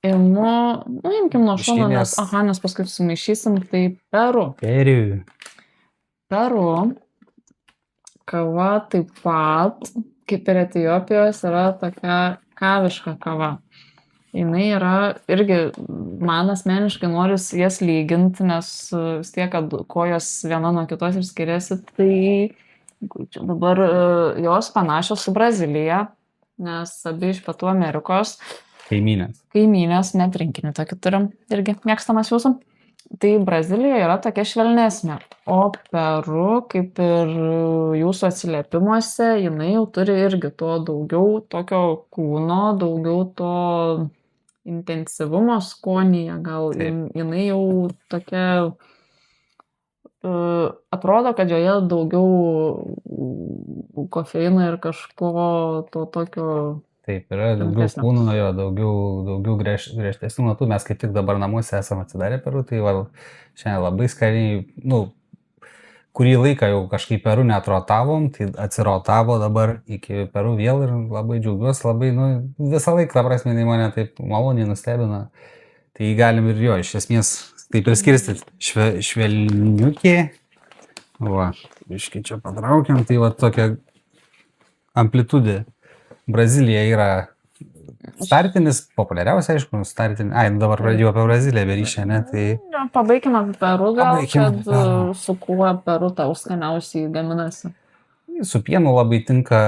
Imu, imkim nuo šono, Miškinės. nes paskui sumaišysim, tai Peru. Peru kava taip pat, kaip ir Etiopijos, yra tokia kaviška kava. Jinai yra irgi, man asmeniškai noris jas lyginti, nes vis tiek, kad kojos viena nuo kitos ir skiriasi, tai čia dabar jos panašios su Brazilija, nes abi iš Pietų Amerikos. Kaimynės, net rinkinį tokį turim, irgi mėgstamas jūsų. Tai Brazilija yra tokia švelnesnė, o Peru, kaip ir jūsų atsiliepimuose, jinai jau turi irgi to daugiau tokio kūno, daugiau to intensyvumo skonyje, gal jinai jau tokia, atrodo, kad joje daugiau kofeino ir kažko to tokio. Taip, yra daugiau kūno, jo, daugiau griežtesnių natų. Mes kaip tik dabar namuose esame atsidarę Peru, tai šiandien labai skaniai, kurį laiką jau kažkaip Peru neatrotavom, tai atsirotavo dabar iki Peru vėl ir labai džiaugiuosi, labai, visą laiką, ta prasme, mane taip maloniai nustebino. Tai galim ir jo, iš esmės, taip ir skirstyti. Švelniukė, iškai čia patraukiam, tai tokia amplitudė. Brazilija yra startinis, populiariausia, aišku, dabar pradėjau apie Braziliją beryšę, ne, tai... Pabaikime apie Peru gal, kad su kuo Peru tau skaniausiai gaminasi. Su pienu labai tinka,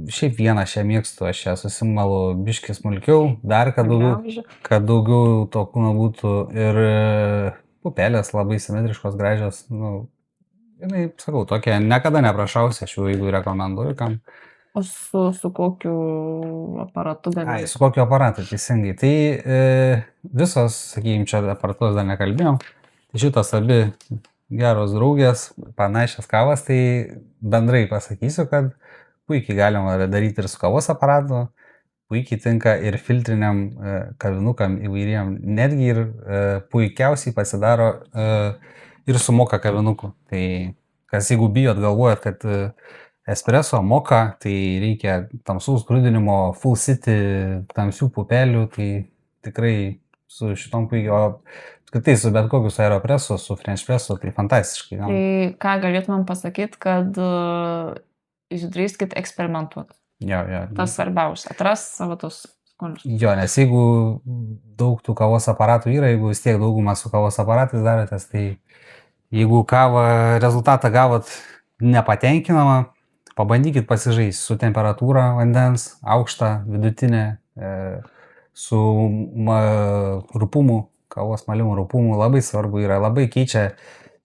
šiaip vieną šią mėgstu, aš ją susimalu biškį smulkiau, dar kad daugiau to kūno būtų ir pupelės labai simetriškos, gražios, jinai, sakau, tokia, niekada neprašausia, aš jau jeigu rekomenduoju kam. O su kokiu aparatu gaminasi? Su kokiu aparatu, teisingai. Tai visos, sakykime, čia aparatus dar nekalbėjom, tai šitos abi geros draugės, panašias kavas, tai bendrai pasakysiu, kad puikiai galima daryti ir su kavos aparatu, puikiai tinka ir filtriniam kavinukam įvairiem, netgi ir puikiausiai pasidaro ir su moka kavinuku. Tai kas jeigu bijot, galvojat, kad espresso moka, tai reikia tamsaus grūdinimo, full city, tamsių pupelių, tai tikrai su šitom puikiai, o apskritai su bet kokiu su aeropresu, su french presu, tai fantastiškai. Tai ką galėtumėm pasakyti, kad išdrįskit eksperimentuoti. Jo. Tas svarbiausia, atras savo tos skonius. Jo, nes jeigu daug tų kavos aparatų yra, jeigu vis tiek daugumą su kavos aparatais darotės, tai jeigu rezultatą gavot nepatenkinamą, pabandykit pasižaisti su temperatūra vandens, aukšta, vidutinė, su rūpumu, kavos malimo rūpumu, labai svarbu yra, labai keičia,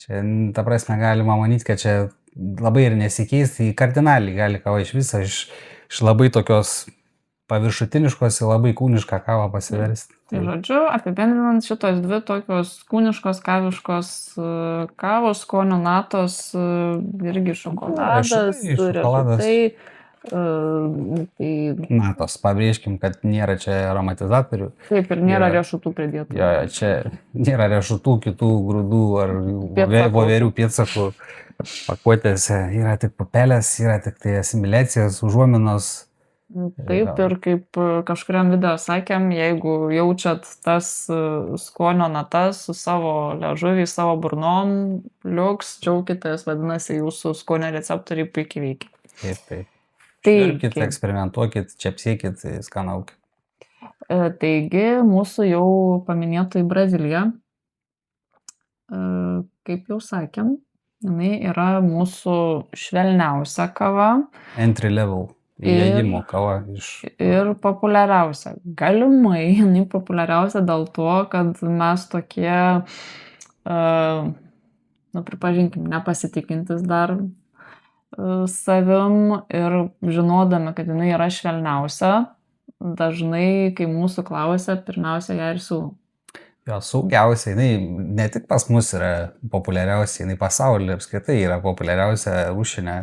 čia, ta prasme, galima manyti, kad čia labai ir nesikeisti, kardinaliai gali kava iš viso, iš labai tokios paviršutiniškos į labai kūnišką kavą pasiversti. Tai žodžiu, apibendrinant šitos dvi tokios kūniškos, kaviškos kavos, skonio natos, irgi šokoladas, riešutai. Natos, pabrėžkim, kad nėra čia aromatizatorių. Taip, ir nėra riešutų pridėtų. Jo, čia nėra riešutų, kitų grūdų ar voverių pėdsakų pakuotėse. Yra tik pupelės, yra tik tai asimiliacijos, užuominos. Taip, ir kaip kažkuriam video sakėm, jeigu jaučiat tas skonio natas su savo liežuviai, savo burnom, liuks, džiaukitės, vadinasi, jūsų skonio receptoriai puikiai veikia. Taip. Švirkit, eksperimentuokit, čepsėkit, skanaukit. Taigi, mūsų jau paminėtų į Braziliją, kaip jau sakėm, jinai yra mūsų švelniausia kava. Entry level. Įėjimo kava iš... Ir populiariausia. Galimai jinai populiariausia dėl to, kad mes tokie, pripažinkim, nepasitikintis dar savim ir žinodami, kad jinai yra švelniausia, dažnai, kai mūsų klausia, pirmiausia ją ir siūlau. Jo, saugiausia, jinai ne tik pas mus yra populiariausia, jinai pasaulyje apskritai yra populiariausia rūšinė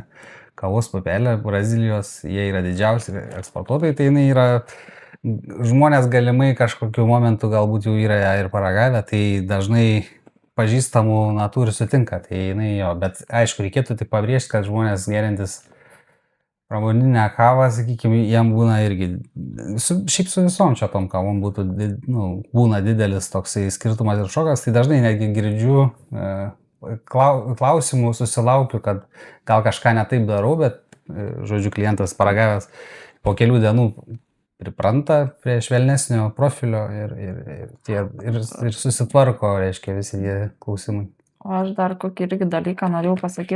kavos pupelė Brazilijos, jie yra didžiausi eksportuotojai, tai jinai yra, žmonės galimai kažkokiu momentu galbūt jau yra ir paragavę, tai dažnai pažįstamų natų ir sutinka, tai jinai jo, bet aišku, reikėtų tik pabrėžti, kad žmonės gerintis pramoninę kavą, sakykime, jiem būna irgi, šiaip su visom čia tom kavom būtų, būna didelis toksai skirtumas ir šokas, tai dažnai netgi girdžiu klausimų, susilaukiu, kad gal kažką netaip darau, bet, žodžiu, klientas paragavęs po kelių dienų pripranta prie švelnesnio profilio ir susitvarko, reiškia, visi tie klausimai. O aš dar kokį irgi dalyką norėjau pasakyti,